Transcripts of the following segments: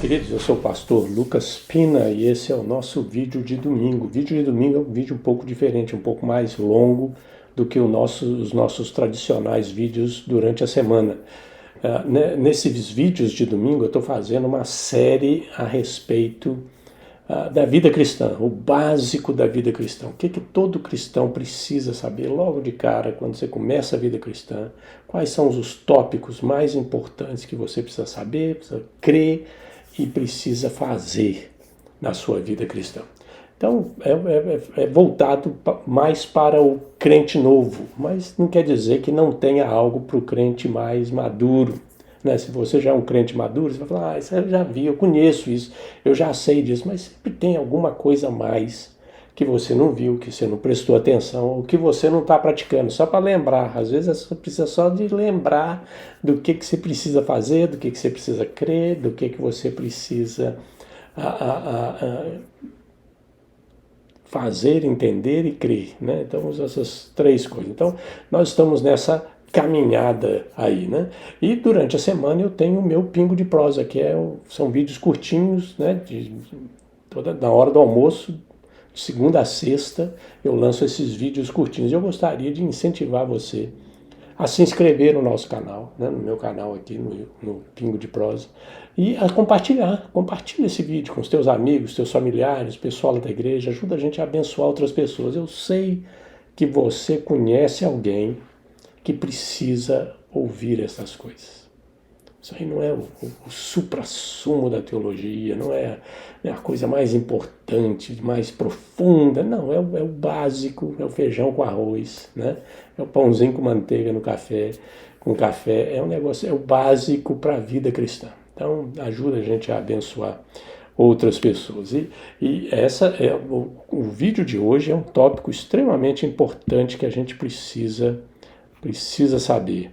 Queridos, eu sou o pastor Lucas Pina e esse é o nosso vídeo de domingo. O vídeo de domingo é um vídeo um pouco diferente, um pouco mais longo do que os nossos tradicionais vídeos durante a semana. Nesses vídeos de domingo eu estou fazendo uma série a respeito da vida cristã, o básico da vida cristã. O que todo cristão precisa saber logo de cara quando você começa a vida cristã? Quais são os tópicos mais importantes que você precisa saber, precisa crer e precisa fazer na sua vida cristã? Então, é voltado mais para o crente novo, mas não quer dizer que não tenha algo para o crente mais maduro. Né? Se você já é um crente maduro, você vai falar, isso eu já vi, eu conheço isso, eu já sei disso, mas sempre tem alguma coisa a mais que você não viu, que você não prestou atenção, ou que você não está praticando, só para lembrar. Às vezes você precisa só de lembrar do que você precisa fazer, do que você precisa crer, do que você precisa fazer, entender e crer, né? Então, essas três coisas. Então, nós estamos nessa caminhada aí, né? E durante a semana eu tenho o meu Pingo de Prosa, que são vídeos curtinhos, né? Na hora do almoço, de segunda a sexta, eu lanço esses vídeos curtinhos. Eu gostaria de incentivar você a se inscrever no nosso canal, né, no meu canal aqui, no Pingo de Prosa, e a compartilhar. Compartilha esse vídeo com os teus amigos, teus familiares, pessoal da igreja, ajuda a gente a abençoar outras pessoas. Eu sei que você conhece alguém que precisa ouvir essas coisas. Isso aí não é o suprassumo da teologia, não é a coisa mais importante, mais profunda, não, é o básico, é o feijão com arroz, né? É o pãozinho com manteiga no café, com café, é um negócio, é o básico para a vida cristã. Então, ajuda a gente a abençoar outras pessoas. E essa o vídeo de hoje é um tópico extremamente importante que a gente precisa saber.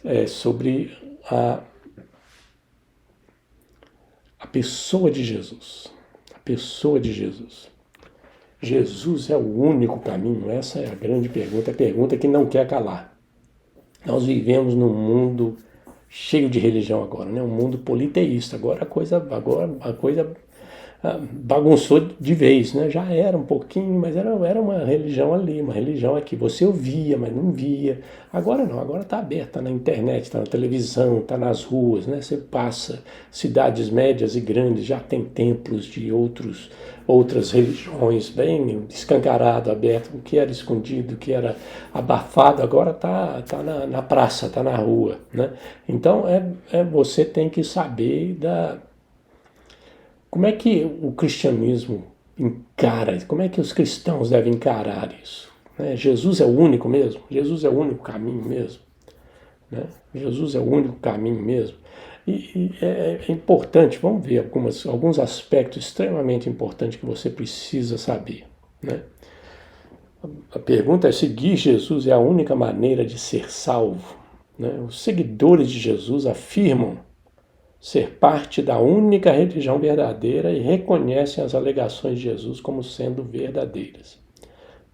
É sobre a pessoa de Jesus. A pessoa de Jesus. Jesus é o único caminho? Essa é a grande pergunta, a pergunta que não quer calar. Nós vivemos num mundo cheio de religião agora, né? Um mundo politeísta. Agora a coisa bagunçou de vez, né? Já era um pouquinho, mas era uma religião ali, uma religião aqui. Você ouvia, mas não via. Agora não, agora está aberta, está na internet, está na televisão, está nas ruas, né? Você passa, cidades médias e grandes já tem templos de outras religiões, bem escancarado, aberto. O que era escondido, o que era abafado, agora está na praça, está na rua, né? Então você tem que saber como é que o cristianismo encara, como é que os cristãos devem encarar isso? Né? Jesus é o único mesmo? Jesus é o único caminho mesmo? Né? Jesus é o único caminho mesmo? E é importante, vamos ver alguns aspectos extremamente importantes que você precisa saber. Né? A pergunta é: seguir Jesus é a única maneira de ser salvo? Né? Os seguidores de Jesus afirmam ser parte da única religião verdadeira e reconhecem as alegações de Jesus como sendo verdadeiras.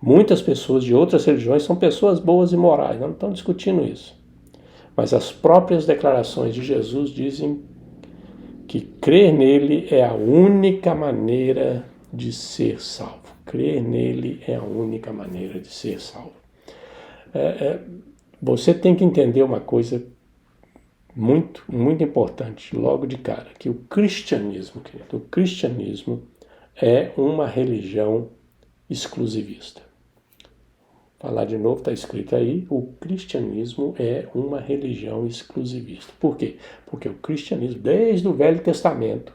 Muitas pessoas de outras religiões são pessoas boas e morais, não estão discutindo isso. Mas as próprias declarações de Jesus dizem que crer nele é a única maneira de ser salvo. Crer nele é a única maneira de ser salvo. Você tem que entender uma coisa muito, muito importante, logo de cara, que o cristianismo é uma religião exclusivista. Vou falar de novo, está escrito aí, o cristianismo é uma religião exclusivista. Por quê? Porque o cristianismo, desde o Velho Testamento,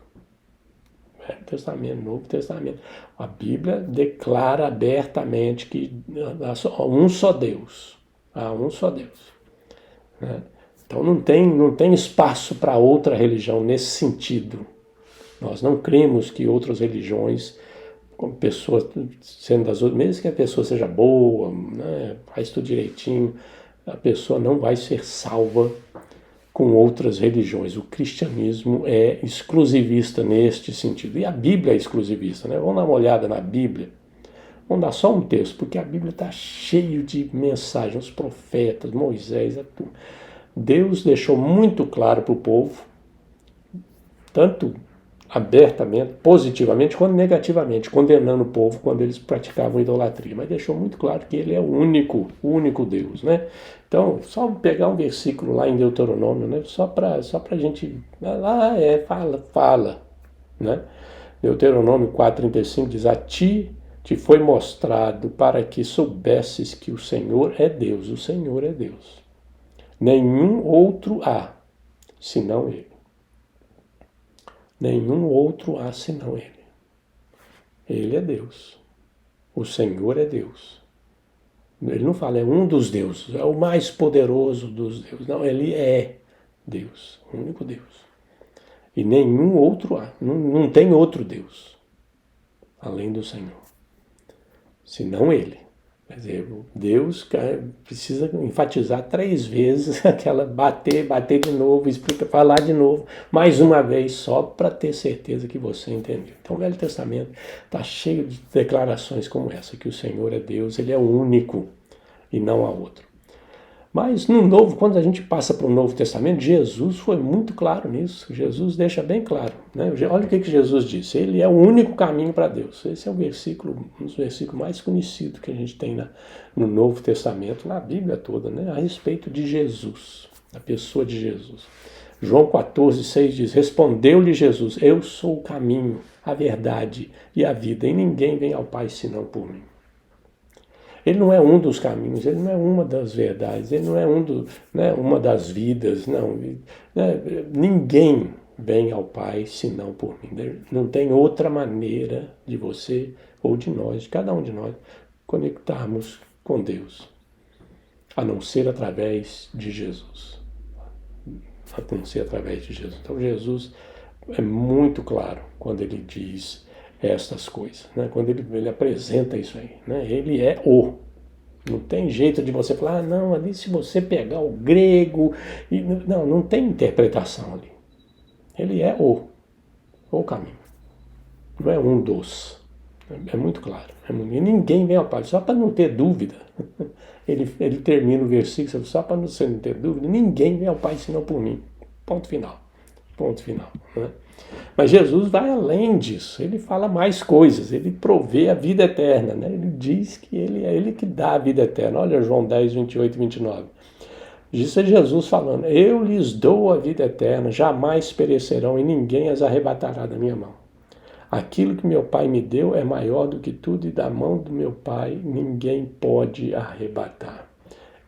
Novo Testamento, a Bíblia declara abertamente que há um só Deus. Há um só Deus. Né? Então não tem espaço para outra religião nesse sentido. Nós não cremos que outras religiões, como pessoas sendo das outras, mesmo que a pessoa seja boa, né, faz tudo direitinho, a pessoa não vai ser salva com outras religiões. O cristianismo é exclusivista neste sentido. E a Bíblia é exclusivista, né? Vamos dar uma olhada na Bíblia. Vamos dar só um texto, porque a Bíblia está cheia de mensagens, os profetas, Moisés, tudo. Deus deixou muito claro para o povo tanto abertamente, positivamente, quanto negativamente, condenando o povo quando eles praticavam idolatria. Mas deixou muito claro que ele é o único Deus, né? Então, só pegar um versículo lá em Deuteronômio, né? Só para a gente... Lá fala, né? Deuteronômio 4,35 diz: a ti te foi mostrado para que soubesses que o Senhor é Deus. O Senhor é Deus. Nenhum outro há, senão Ele. Nenhum outro há, senão Ele. Ele é Deus. O Senhor é Deus. Ele não fala, é um dos deuses, é o mais poderoso dos deuses. Não, Ele é Deus, o único Deus. E nenhum outro há, não tem outro Deus, além do Senhor, senão Ele. Quer dizer, Deus precisa enfatizar 3 vezes, aquela bater de novo, explica, falar de novo, mais uma vez, só para ter certeza que você entendeu. Então o Velho Testamento está cheio de declarações como essa, que o Senhor é Deus, Ele é o único e não há outro. Mas no Novo, quando a gente passa para o Novo Testamento, Jesus foi muito claro nisso. Jesus deixa bem claro, né? Olha o que Jesus disse. Ele é o único caminho para Deus. Esse é um dos versículos mais conhecidos que a gente tem no Novo Testamento, na Bíblia toda, né? A respeito de Jesus, a pessoa de Jesus. João 14,6 diz: respondeu-lhe Jesus: eu sou o caminho, a verdade e a vida, e ninguém vem ao Pai senão por mim. Ele não é um dos caminhos, ele não é uma das verdades, ele não é uma das vidas, não. Ninguém vem ao Pai senão por mim. Não tem outra maneira de você ou de nós, de cada um de nós, conectarmos com Deus, a não ser através de Jesus. A não ser através de Jesus. Então Jesus é muito claro quando ele diz estas coisas, né? Quando ele apresenta isso aí, né? Ele é o. Não tem jeito de você falar, não, ali se você pegar o grego, não tem interpretação ali. Ele é o caminho. Não é um dos. É muito claro. E ninguém vem ao Pai, só para não ter dúvida. Ele termina o versículo, só para você não ter dúvida, ninguém vem ao Pai senão por mim. Ponto final. Ponto final, né? Mas Jesus vai além disso, ele fala mais coisas, ele provê a vida eterna, né? Ele diz que ele é ele que dá a vida eterna. Olha João 10, 28 e 29. Isso é Jesus falando: eu lhes dou a vida eterna, jamais perecerão e ninguém as arrebatará da minha mão. Aquilo que meu Pai me deu é maior do que tudo e da mão do meu Pai ninguém pode arrebatar.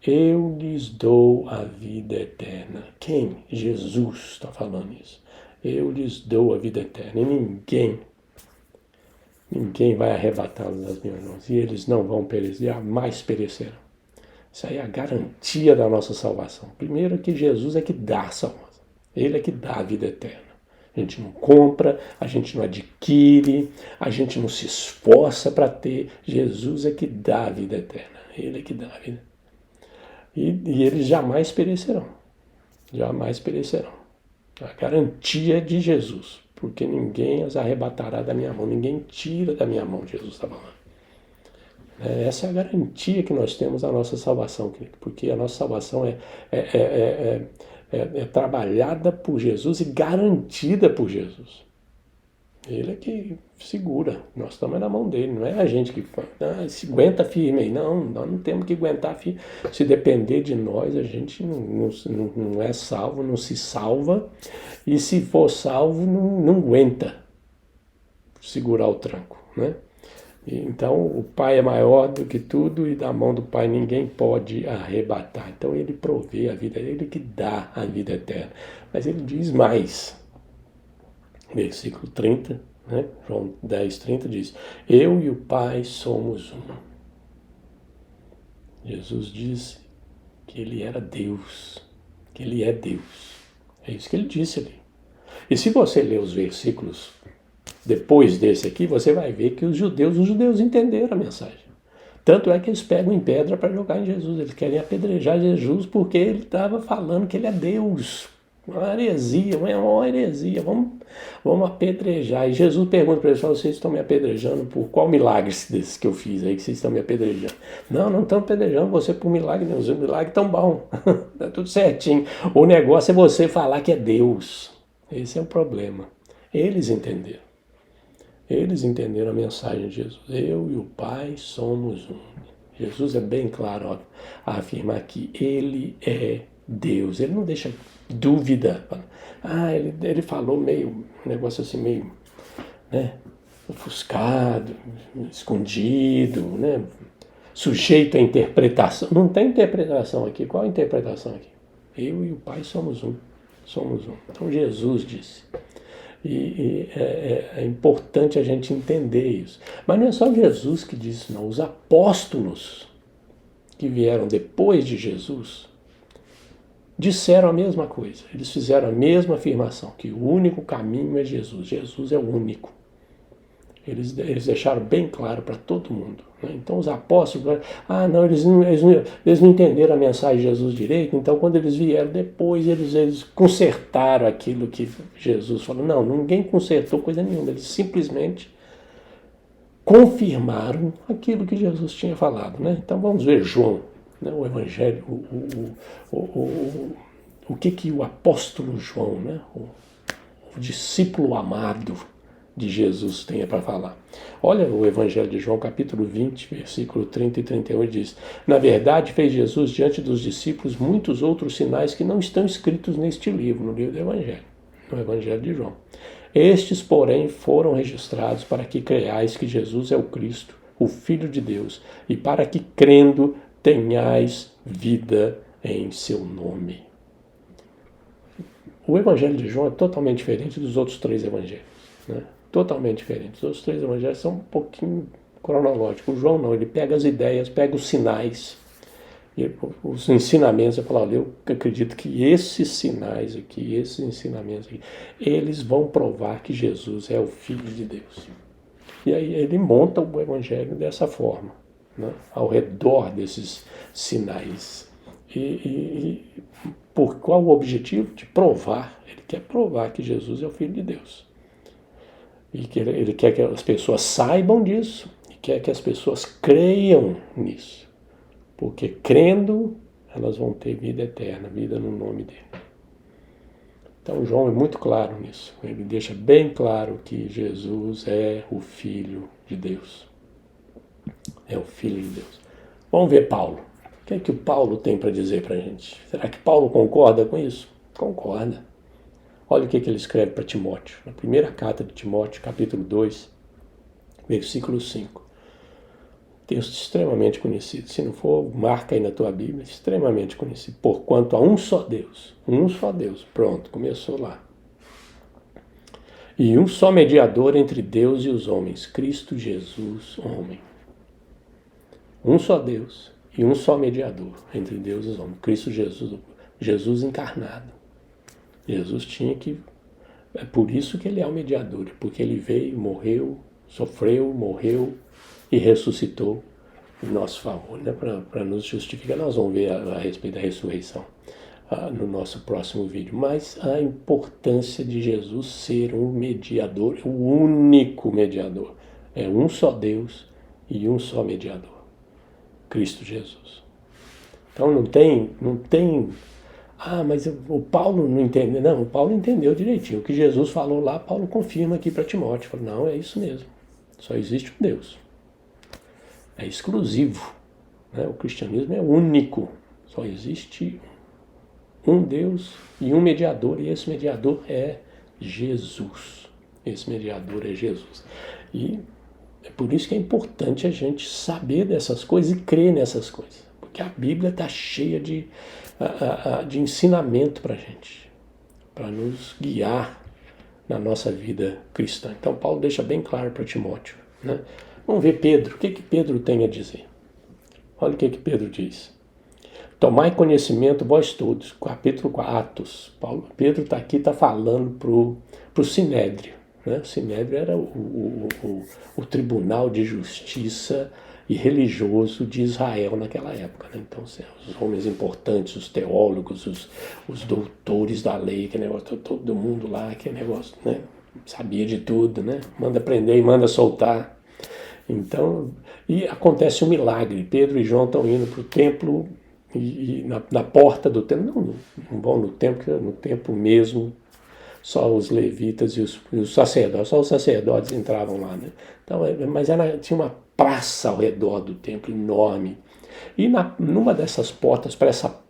Eu lhes dou a vida eterna. Quem? Jesus está falando isso. Eu lhes dou a vida eterna. E ninguém vai arrebatá-los das minhas mãos. E eles não vão perecer, jamais perecerão. Isso aí é a garantia da nossa salvação. Primeiro que Jesus é que dá a salvação. Ele é que dá a vida eterna. A gente não compra, a gente não adquire, a gente não se esforça para ter. Jesus é que dá a vida eterna. Ele é que dá a vida. E eles jamais perecerão. Jamais perecerão. A garantia de Jesus. Porque ninguém as arrebatará da minha mão. Ninguém tira da minha mão, Jesus está falando. Essa é a garantia que nós temos da nossa salvação, querido. Porque a nossa salvação é trabalhada por Jesus e garantida por Jesus. Ele é que segura, nós estamos na mão dele, não é a gente que se aguenta firme aí. Não, nós não temos que aguentar firme. Se depender de nós, a gente não é salvo, não se salva, e se for salvo, não aguenta segurar o tranco, né? Então, o Pai é maior do que tudo e da mão do Pai ninguém pode arrebatar. Então, ele provê a vida, ele que dá a vida eterna. Mas ele diz mais. Versículo 30, né? João 10, 30 diz: eu e o Pai somos um. Jesus disse que ele era Deus, que ele é Deus. É isso que ele disse ali. E se você ler os versículos depois desse aqui, você vai ver que os judeus entenderam a mensagem. Tanto é que eles pegam em pedra para jogar em Jesus. Eles querem apedrejar Jesus porque ele estava falando que ele é Deus. Uma heresia, uma heresia. Vamos apedrejar. E Jesus pergunta para eles: vocês estão me apedrejando por qual milagre desses que eu fiz aí que vocês estão me apedrejando? Não estão apedrejando você por milagre nenhum. Os milagres estão bons. Tá tudo certinho. O negócio é você falar que é Deus. Esse é o problema. Eles entenderam. Eles entenderam a mensagem de Jesus. Eu e o Pai somos um. Jesus é bem claro a afirmar que Ele é Deus. Ele não deixa dúvida. Ele falou meio, um negócio assim meio, né, ofuscado, escondido, né, sujeito à interpretação. Não tem interpretação aqui. Qual a interpretação aqui? Eu e o Pai somos um. Somos um. Então Jesus disse. E é importante a gente entender isso. Mas não é só Jesus que disse, não. Os apóstolos que vieram depois de Jesus disseram a mesma coisa. Eles fizeram a mesma afirmação, que o único caminho é Jesus. Jesus é o único. Eles deixaram bem claro para todo mundo. Né? Então os apóstolos, eles não entenderam a mensagem de Jesus direito, então quando eles vieram depois, eles consertaram aquilo que Jesus falou. Não, ninguém consertou coisa nenhuma, eles simplesmente confirmaram aquilo que Jesus tinha falado. Né? Então vamos ver João, né? O Evangelho, o que o apóstolo João, né? o discípulo amado de Jesus tenha para falar. Olha o Evangelho de João, capítulo 20, versículo 30 e 31, diz: Na verdade, fez Jesus diante dos discípulos muitos outros sinais que não estão escritos neste livro, no livro do Evangelho, no Evangelho de João. Estes, porém, foram registrados para que creiais que Jesus é o Cristo, o Filho de Deus, e para que, crendo, tenhais vida em seu nome. O Evangelho de João é totalmente diferente dos outros 3 evangelhos, né? Totalmente diferente. Os outros 3 evangelhos são um pouquinho cronológicos. O João não, ele pega as ideias, pega os sinais, os ensinamentos, e fala, olha, eu acredito que esses sinais aqui, esses ensinamentos aqui, eles vão provar que Jesus é o Filho de Deus. E aí ele monta o evangelho dessa forma, né? Ao redor desses sinais. E por qual o objetivo? De provar. Ele quer provar que Jesus é o Filho de Deus. E que ele quer que as pessoas saibam disso e quer que as pessoas creiam nisso. Porque crendo, elas vão ter vida eterna, vida no nome dele. Então João é muito claro nisso. Ele deixa bem claro que Jesus é o Filho de Deus. É o Filho de Deus. Vamos ver Paulo. O que é que o Paulo tem para dizer para a gente? Será que Paulo concorda com isso? Concorda. Olha o que ele escreve para Timóteo. Na primeira carta de Timóteo, capítulo 2, versículo 5. Texto extremamente conhecido. Se não for, marca aí na tua Bíblia. Extremamente conhecido. Porquanto há um só Deus. Um só Deus. Pronto, começou lá. E um só mediador entre Deus e os homens. Cristo Jesus, homem. Um só Deus e um só mediador entre Deus e os homens. Cristo Jesus. Jesus encarnado. Jesus tinha que... É por isso que ele é o mediador. Porque ele veio, morreu, sofreu, morreu e ressuscitou em nosso favor, né? Para nos justificar. Nós vamos ver a respeito da ressurreição no nosso próximo vídeo. Mas a importância de Jesus ser um mediador, o único mediador. É um só Deus e um só mediador. Cristo Jesus. Então não tem... mas o Paulo não entendeu. Não, o Paulo entendeu direitinho. O que Jesus falou lá, Paulo confirma aqui para Timóteo. Falou, não, é isso mesmo. Só existe um Deus. É exclusivo. Né? O cristianismo é único. Só existe um Deus e um mediador. E esse mediador é Jesus. Esse mediador é Jesus. E é por isso que é importante a gente saber dessas coisas e crer nessas coisas. Porque a Bíblia está cheia de ensinamento para a gente, para nos guiar na nossa vida cristã. Então Paulo deixa bem claro para Timóteo. Né? Vamos ver Pedro. O que Pedro tem a dizer? Olha o que Pedro diz. Tomai conhecimento vós todos. Capítulo 4, Atos. Pedro está aqui, está falando para o Sinédrio. Né? O Sinédrio era o tribunal de justiça e religioso de Israel naquela época. Né? Então, os homens importantes, os teólogos, os doutores da lei, que negócio, todo mundo lá, que negócio, né? Sabia de tudo, né? Manda prender e manda soltar. Então, e acontece um milagre. Pedro e João estão indo para o templo e na porta do templo, não vão no templo, no templo mesmo, só os levitas e os sacerdotes, só os sacerdotes entravam lá, né? Então, mas tinha uma praça ao redor do templo enorme. E numa dessas portas para essa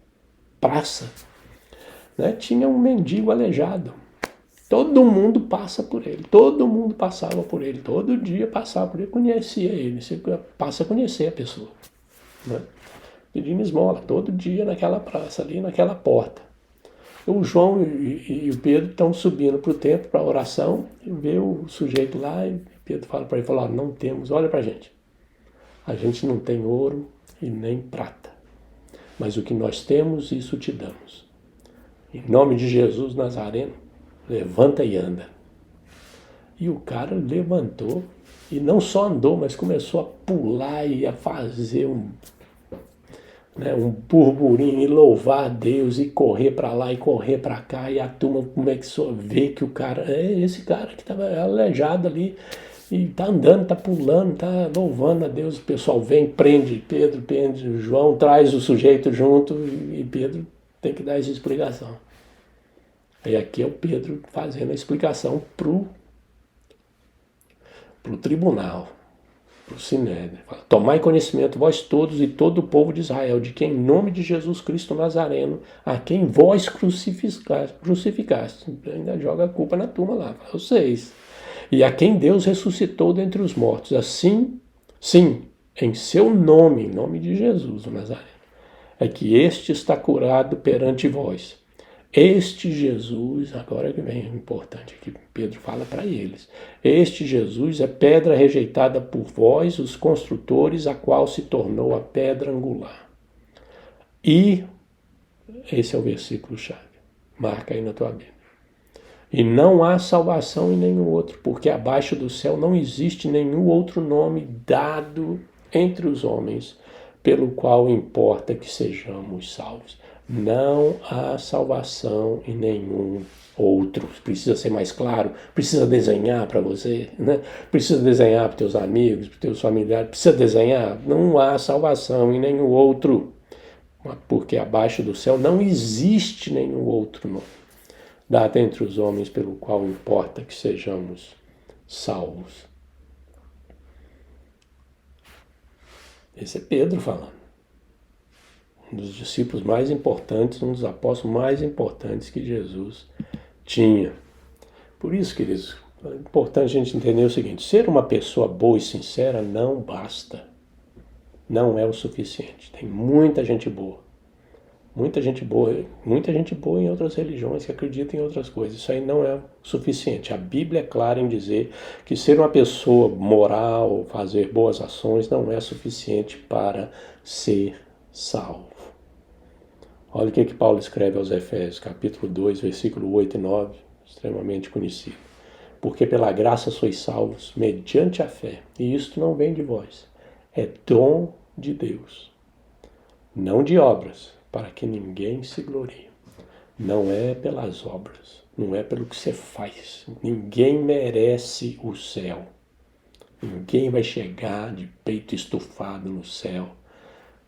praça, né, tinha um mendigo aleijado. Todo mundo passa por ele, todo mundo passava por ele, todo dia passava por ele, conhecia ele, você passa a conhecer a pessoa, né? Pedindo esmola, todo dia naquela praça, ali naquela porta. O João e o Pedro estão subindo para o templo, para a oração, e vê o sujeito lá, e Pedro fala para ele, não temos, olha para a gente não tem ouro e nem prata, mas o que nós temos, isso te damos. Em nome de Jesus Nazareno, levanta e anda. E o cara levantou e não só andou, mas começou a pular e a fazer um burburinho e louvar a Deus e correr para lá e correr para cá. E a turma começou a ver que o cara, esse cara que estava aleijado ali e tá andando, tá pulando, tá louvando a Deus. O pessoal vem, prende Pedro, prende João, traz o sujeito junto e Pedro tem que dar essa explicação. E aqui é o Pedro fazendo a explicação pro tribunal, pro Sinédrio. Tomai conhecimento, vós todos e todo o povo de Israel, de que em nome de Jesus Cristo Nazareno, a quem vós crucificaste. Ainda joga a culpa na turma lá, vocês. E a quem Deus ressuscitou dentre os mortos. Assim, sim, em seu nome, em nome de Jesus Nazareno, é que este está curado perante vós. Este Jesus, agora que vem o importante aqui, Pedro fala para eles, este Jesus é pedra rejeitada por vós, os construtores, a qual se tornou a pedra angular. E, esse é o versículo-chave, marca aí na tua Bíblia. E não há salvação em nenhum outro, porque abaixo do céu não existe nenhum outro nome dado entre os homens, pelo qual importa que sejamos salvos. Não há salvação em nenhum outro. Precisa ser mais claro, precisa desenhar para você, né? Precisa desenhar para teus amigos, para teus familiares, precisa desenhar. Não há salvação em nenhum outro, porque abaixo do céu não existe nenhum outro nome dado entre os homens pelo qual importa que sejamos salvos. Esse é Pedro falando. Um dos discípulos mais importantes, um dos apóstolos mais importantes que Jesus tinha. Por isso, queridos, é importante a gente entender o seguinte: ser uma pessoa boa e sincera não basta. Não é o suficiente. Tem muita gente boa. Muita gente boa em outras religiões que acreditam em outras coisas. Isso aí não é o suficiente. A Bíblia é clara em dizer que ser uma pessoa moral, fazer boas ações, não é suficiente para ser salvo. Olha o que Paulo escreve aos Efésios, capítulo 2, versículo 8 e 9, extremamente conhecido. Porque pela graça sois salvos, mediante a fé, e isto não vem de vós, é dom de Deus, não de obras, para que ninguém se glorie. Não é pelas obras, não é pelo que você faz. Ninguém merece o céu. Ninguém vai chegar de peito estufado no céu.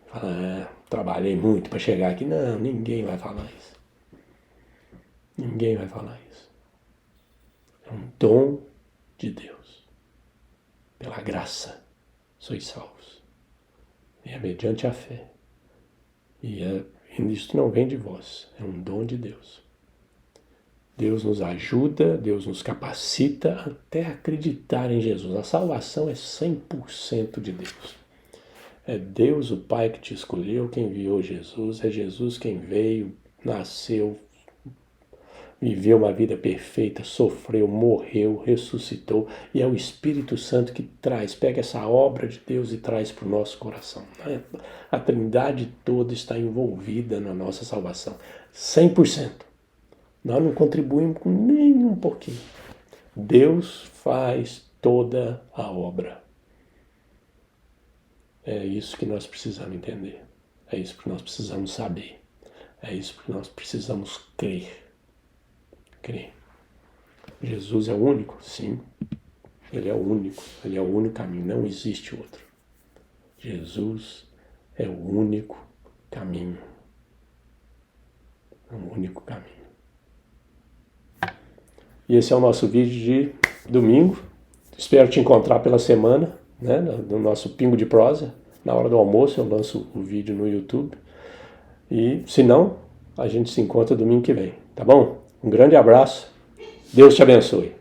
Falar, trabalhei muito para chegar aqui. Não, ninguém vai falar isso. Ninguém vai falar isso. É um dom de Deus. Pela graça, sois salvos. E é mediante a fé. E isso não vem de vós, é um dom de Deus. Deus nos ajuda, Deus nos capacita até acreditar em Jesus. A salvação é 100% de Deus. É Deus o Pai que te escolheu, quem enviou Jesus, é Jesus quem veio, nasceu, viveu uma vida perfeita, sofreu, morreu, ressuscitou, e é o Espírito Santo que pega essa obra de Deus e traz para o nosso coração. A Trindade toda está envolvida na nossa salvação, 100%. Nós não contribuímos com nem um pouquinho. Deus faz toda a obra. É isso que nós precisamos entender. É isso que nós precisamos saber. É isso que nós precisamos crer. Jesus é o único? Sim. Ele é o único. Ele é o único caminho. Não existe outro. Jesus é o único caminho. É o único caminho. E esse é o nosso vídeo de domingo. Espero te encontrar pela semana, né, no nosso Pingo de Prosa. Na hora do almoço eu lanço o vídeo no YouTube. E se não, a gente se encontra domingo que vem, tá bom? Um grande abraço. Deus te abençoe.